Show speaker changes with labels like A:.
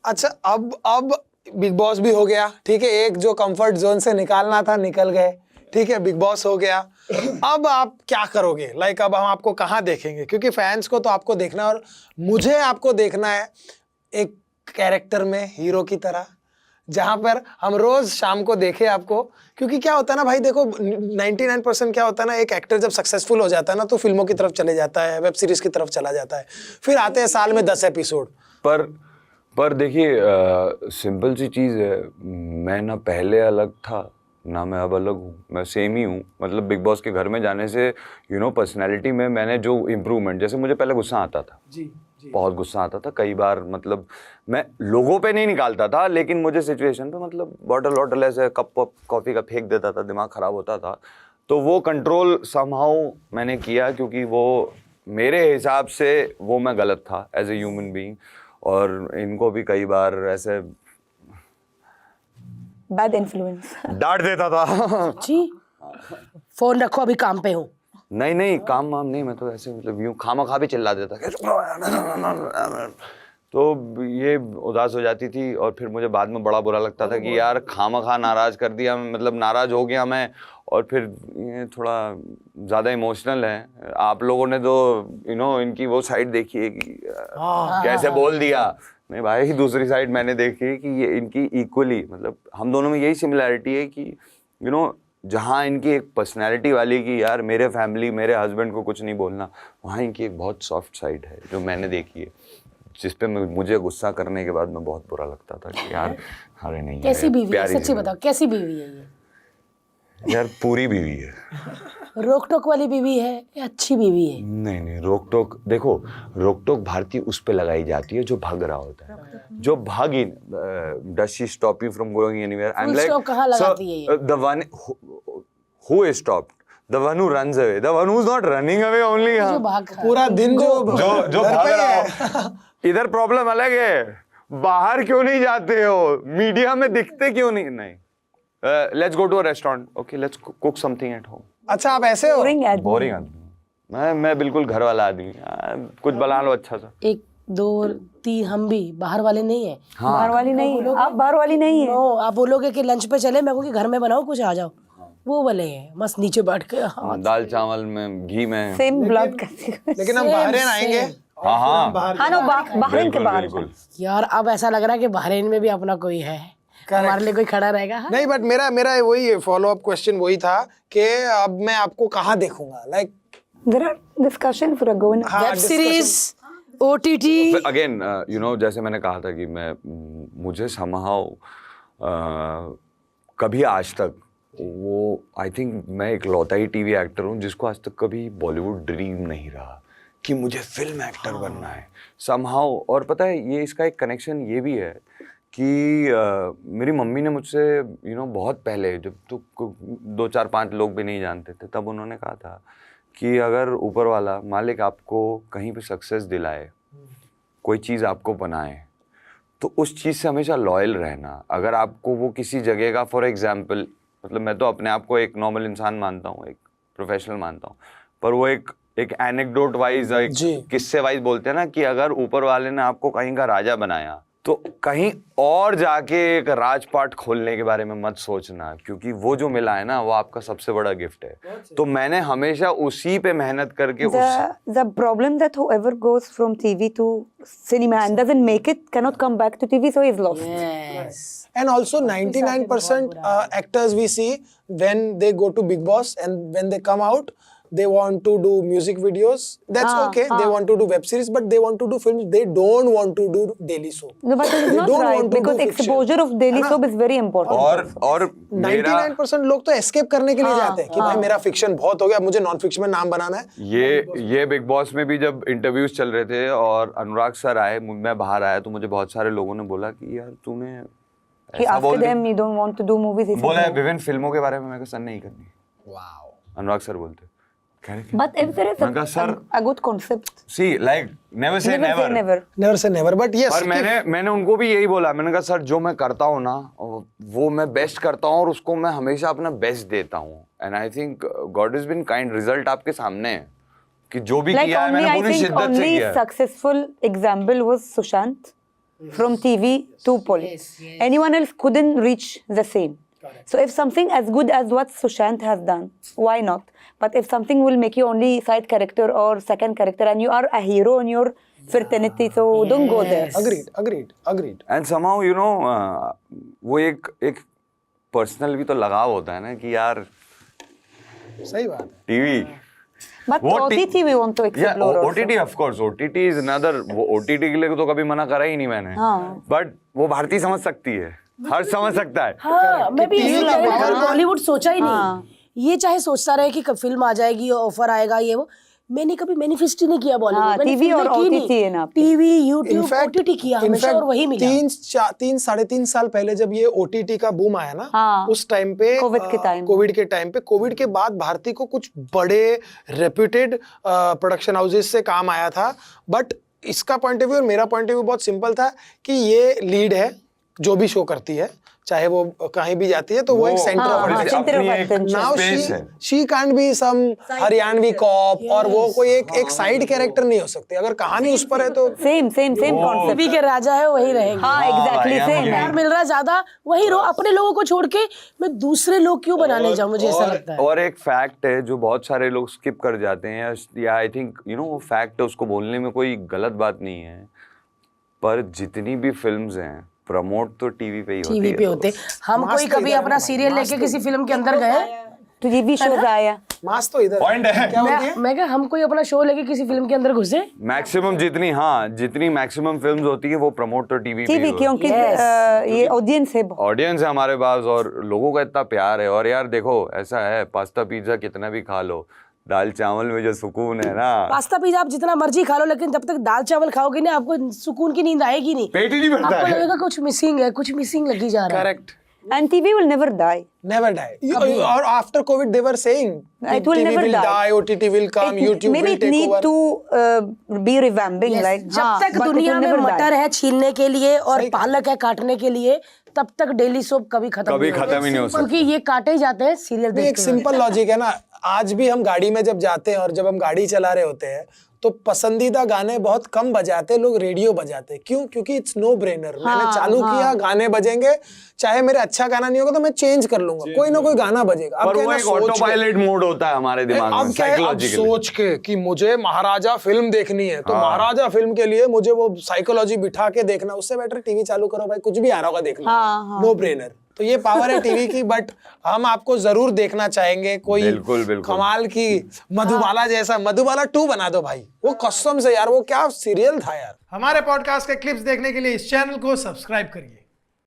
A: अच्छा, अब big boss भी हो गया, ठीक है, एक जो कंफर्ट जोन से निकालना था निकल गए, ठीक है, बिग बॉस हो गया। अब आप क्या करोगे? लाइक अब हम आपको कहाँ देखेंगे? क्योंकि फैंस को तो आपको देखना है और मुझे आपको देखना है एक कैरेक्टर में, हीरो की तरह, जहां पर हम रोज शाम को देखे आपको। क्योंकि क्या होता है ना भाई, देखो 99% क्या होता है ना, एक एक्टर जब सक्सेसफुल हो जाता है ना तो फिल्मों की तरफ चले जाता है, वेब सीरीज की तरफ चला जाता है, फिर आते हैं साल में 10 एपिसोड।
B: पर देखिए, सिंपल सी चीज़ है, मैं ना पहले अलग था ना मैं अब अलग हूँ, मैं सेम ही हूँ। मतलब बिग बॉस के घर में जाने से पर्सनैलिटी में मैंने जो इम्प्रूवमेंट, जैसे मुझे पहले गुस्सा आता था,
A: जी
B: बहुत गुस्सा आता था कई बार, मतलब मैं लोगों पे नहीं निकालता था लेकिन मुझे सिचुएशन पे, मतलब बॉटल ऐसे कप कॉफ़ी का फेंक देता था, दिमाग ख़राब होता था। तो वो कंट्रोल समहाउ मैंने किया, क्योंकि वो मेरे हिसाब से वो मैं गलत था एज ए ह्यूमन बीइंग, और इनको भी कई बार ऐसे
C: बैड इन्फ्लुएंस
B: डांट देता था।
D: जी, फोन रखो, अभी काम पे हो।
B: नहीं काम वाम नहीं, मैं तो ऐसे मतलब यूँ खामा भी चिल्ला देता। तो ये उदास हो जाती थी और फिर मुझे बाद में बड़ा बुरा लगता था कि यार खामा नाराज़ कर दिया, मतलब नाराज़ हो गया मैं। और फिर ये थोड़ा ज़्यादा इमोशनल है, आप लोगों ने तो इनकी वो साइड देखी है कि कैसे बोल दिया। नहीं भाई, दूसरी साइड मैंने देखी है कि ये इनकी इक्वली, मतलब हम दोनों में यही सिमिलैरिटी है कि जहाँ इनकी एक पर्सनैलिटी वाली की यार मेरे फैमिली मेरे हस्बैंड को कुछ नहीं बोलना, वहाँ इनकी एक बहुत सॉफ्ट साइड है जो मैंने देखी है, जिस पे मुझे गुस्सा करने के बाद में बहुत बुरा लगता था कि यार अरे नहीं,
D: कैसी बीवी है?
B: प्यारी
D: सच्ची बताओ, कैसी बीवी है ये?
B: यार पूरी बीवी है।
D: रोक टोक वाली बीवी है या अच्छी बीवी है?
B: नहीं, रोक टोक, देखो रोक टोक भारतीय उस पे लगाई जाती है जो भाग रहा होता है, जो भाग ही does she stop you from going anywhere? I'm like,
D: stop कहाँ लगाती है ये?
B: the one who is stopped, the one who runs away, the one who's not running away only।
D: जो
B: हाँ,
D: भाग रहा है।
A: पूरा दिन जो
B: भाग रहा हो। इधर प्रॉब्लम अलग है, बाहर क्यों नहीं जाते हो, मीडिया में दिखते क्यों नहीं। Let's go to a restaurant, okay let's cook something at home.
A: अच्छा, आप ऐसे हो?
B: बोरिंग आदमी मैं बिल्कुल घर वाला आदमी, कुछ बना लो अच्छा सा।
D: 1 2 3 हम भी बाहर वाले नहीं है।
B: हाँ,
C: बाहर वाली नहीं है, आप बाहर वाली नहीं है।
D: नो, आप बोलोगे कि लंच पे चले, मैं कहूँगी घर में बनाओ कुछ, आ जाओ। वो वाले हैं मस्त नीचे बैठ के
B: दाल चावल में घी में।
C: सेम ब्लड कैसे।
A: लेकिन हम बहरीन आएंगे।
B: हाँ
C: हाँ ना, बहरीन के बाहर।
D: यार अब ऐसा लग रहा है कि बहरीन में भी अपना कोई है, हमारे लिए कोई खड़ा रहेगा। हाँ?
A: नहीं, बट मेरा वही फॉलो अप क्वेश्चन वही था कि अब मैं आपको कहाँ देखूंगा? Like
C: There are discussion for a going.
D: Web series, OTT.
B: Again जैसे मैंने कहा था कि मुझे समहाउ कभी आज तक वो, आई थिंक मैं इकलौता ही टीवी एक्टर हूँ जिसको आज तक कभी बॉलीवुड ड्रीम नहीं रहा कि मुझे फिल्म एक्टर बनना है समहाउ। और पता है ये इसका एक कनेक्शन ये भी है कि मेरी मम्मी ने मुझसे बहुत पहले, जब तो 2 4 5 लोग भी नहीं जानते थे, तब उन्होंने कहा था कि अगर ऊपर वाला मालिक आपको कहीं पे सक्सेस दिलाए, कोई चीज़ आपको बनाए, तो उस चीज़ से हमेशा लॉयल रहना। अगर आपको वो किसी जगह का, फॉर एग्जांपल, मतलब मैं तो अपने आप को एक नॉर्मल इंसान मानता हूँ, एक प्रोफेशनल मानता हूँ, पर वो एक एनेक्डोट वाइज, एक किस्से वाइज बोलते हैं ना कि अगर ऊपर वाले ने आपको कहीं का राजा बनाया तो कहीं और जाके एक राजपाट खोलने के बारे में मत सोचना, क्योंकि वो जो मिला है ना वो आपका सबसे बड़ा गिफ्ट है। तो मैंने हमेशा उसी पे मेहनत करके
C: The problem that whoever goes from TV to cinema and doesn't make it cannot come back to TV, so he's lost.
D: Yes.
A: and also 99% actors we see when they go to Big Boss and when they come out, they want to do music videos. That's okay. They want to do web series, but they want to do films. They don't want to do daily soap.
C: No, but it's
A: They
C: not
A: don't
C: right
A: want to
C: because
A: do fiction.
C: exposure of daily soap is very important.
B: और
A: 99% लोग तो escape करने के लिए जाते हैं कि भाई मेरा फिक्शन बहुत हो गया, मुझे नॉन फिक्शन में नाम बनाना है।
B: ये बिग बॉस में भी जब इंटरव्यूज चल रहे थे और अनुराग सर आए, मैं बाहर आया, तो मुझे बहुत सारे लोगों ने बोला कि यार तूने
C: He asked them, you don't want to do movies. He said,
B: बोला
C: no.
B: विभिन्न फिल्मों के बारे में, मैं कहा सर नहीं करनी।
A: वाओ।
B: अनुराग सर बोलते
C: But if there is a good concept,
B: see, like never say never.
A: Never say never, but yes.
B: और मैंने उनको भी यही बोला, मैंने कहा सर जो मैं करता हूँ ना वो मैं बेस्ट करता हूँ और उसको मैं हमेशा अपना बेस्ट देता हूँ। And I think God is been kind, result आपके सामने है कि जो भी
C: like
B: किया है
C: only
B: मैंने
C: I
B: पूरी
C: think
B: शिद्दत से
C: only
B: किया है।
C: successful example was Sushant. from TV to Bollywood. Anyone else couldn't reach the same. So if something as good as what Sushant has done, why not? But if something will make you only side character or second character and you are a hero in your fraternity, so don't go there.
A: Agreed.
B: And somehow you know वो एक personal भी तो लगाव होता है ना कि यार
A: सही बात है।
B: TV
C: But
B: What
C: OTT we want to explore also.
B: OTT of course OTT is another वो OTT के लिए तो कभी मना करा ही नहीं मैंने
C: हाँ।
B: बट वो भारतीय समझ सकती है हर समझ सकता है
D: हाँ मैं भी
A: TV
D: यही
A: का
D: कह रही हूँ,
A: power-
D: बॉलीवुड सोचा ही
C: हाँ।
D: नहीं। ये चाहे सोचता रहे कि फिल्म आ जाएगी ऑफर आएगा ये वो, मैंने कभी मैनिफेस्ट ही नहीं किया
C: हाँ,
D: बॉलीवुड।
C: TV और OTT है ना आपके।
D: टीवी यूट्यूब OTT किया हमेशा और वही मिला।
A: 3-3.5 साल पहले जब ये OTT का बूम आया ना,
C: हाँ,
A: उस टाइम पे
C: कोविड के टाइम
A: कोविड के बाद भारती को कुछ बड़े रेप्यूटेड प्रोडक्शन हाउसेस से काम आया था। बट इसका पॉइंट ऑफ व्यू और मेरा पॉइंट ऑफ व्यू बहुत सिंपल था कि ये लीड है, जो भी शो करती है चाहे वो कहीं भी जाती है तो वो एक सेंटर
C: हाँ,
A: ऑफ
C: हाँ,
A: अटेंशन।
C: center of
B: अपनी एक
C: attention.
A: नाउ
B: space है।
A: She can't be some Haryanvi cop और वो कोई एक साइड कैरेक्टर नहीं हो सकती। अगर कहानी उस पर है तो
C: सेम कॉन्सेप्ट।
D: टीवी के राजा है वही रहेंगे।
C: हाँ एग्जैक्टली
B: हाँ,
C: सेम
D: प्यार मिल रहा है ज्यादा वही रो, अपने लोगों को छोड़ के मैं दूसरे लोग क्यों बनाने जाऊं, मुझे ऐसा लगता है।
B: और एक फैक्ट है जो बहुत सारे लोग स्किप कर जाते हैं या आई थिंक यू नो वो फैक्ट है, उसको बोलने में कोई गलत बात नहीं है, पर जितनी भी फिल्म्स हैं प्रमोट तो टीवी पे ही होती
D: टीवी
B: है।
D: पे होते हम
A: मास
D: कोई
A: तो
D: कभी
A: इधर है
D: अपना
A: ना
D: सीरियल
A: भाई,
D: लेके
A: मास
D: किसी फिल्म के अंदर गए?
C: तो टीवी शोज आया।
A: मास तो इधर
B: Point है।
A: क्या बोलती है?
D: मैं कहा हम कोई अपना शो लेके किसी फिल्म के अंदर घुसे?
B: मैक्सिमम जितनी मैक्सिमम फिल्म्स होती है वो प्रमोट तो टीवी पे ही
C: टीवी
B: होती है।
C: क्योंकि ये ऑडियंस है बहुत।
B: ऑडियंस है हमारे पास और लोगों का इतना प्यार है। और यार देखो ऐसा है, पास्ता पिज्जा कितना भी खा लो, दाल चावल में जो सुकून है ना,
D: पास्ता पिज्जा आप जितना मर्जी खा लो, लेकिन जब तक दाल चावल खाओगे ना आपको सुकून की नींद आएगी नहीं।
B: पेट ही नहीं भरता
D: आपको
B: है।
D: लगेगा कुछ मिसिंग है, कुछ मिसिंग लगी जा रहा है।
A: Correct.
C: And TV will never die.
A: Never die. Or after COVID, they were saying
C: It will
A: TV
C: never
A: will
C: die.
A: die, OTT will come, YouTube
C: Maybe
A: will
C: it
A: take
C: need
A: over.
C: to be revamping,
D: Yes,
C: right?
D: जब
C: हाँ,
D: तक
C: but it
D: दुनिया
C: will
D: में
C: never die.
D: मटर है छीलने के लिए और पालक है काटने के लिए, तब तक डेली सोप कभी खत्म
B: कभी
D: नहीं होगा।
B: खत्म ही नहीं हो
D: क्योंकि ये काटे ही जाते हैं सीरियल
A: भी एक
D: देखते हुए।
A: सिंपल लॉजिक है ना। आज भी हम गाड़ी में जब जाते हैं और जब हम गाड़ी चला रहे होते हैं तो पसंदीदा गाने बहुत कम बजाते हैं लोग, रेडियो बजाते हैं। क्यों? क्योंकि इट्स नो ब्रेनर। मैंने चालू किया, गाने बजेंगे, चाहे मेरे अच्छा गाना नहीं होगा तो मैं चेंज कर लूंगा, कोई ना कोई गाना बजेगा। अब
B: पर
A: क्या है
B: वो
A: ना,
B: एक
A: सोच
B: ऑटो
A: के-
B: पायलट मोड होता है हमारे दिमाग में
A: अब क्या है, अब
B: साइकोलॉजिकली।
A: सोच के कि मुझे महाराजा फिल्म देखनी है तो महाराजा फिल्म के लिए मुझे वो साइकोलॉजी बिठा के देखना, उससे बेटर टीवी चालू करो भाई, कुछ भी आ रहा होगा देख लो, नो ब्रेनर। तो ये पावर है टीवी की। बट हम आपको जरूर देखना चाहेंगे कोई
B: बिल्कुल।
A: कमाल की मधुबाला जैसा, मधुबाला 2 बना दो भाई, वो कसम से यार वो क्या सीरियल था यार।
E: हमारे पॉडकास्ट के क्लिप्स देखने के लिए इस चैनल को सब्सक्राइब करिए।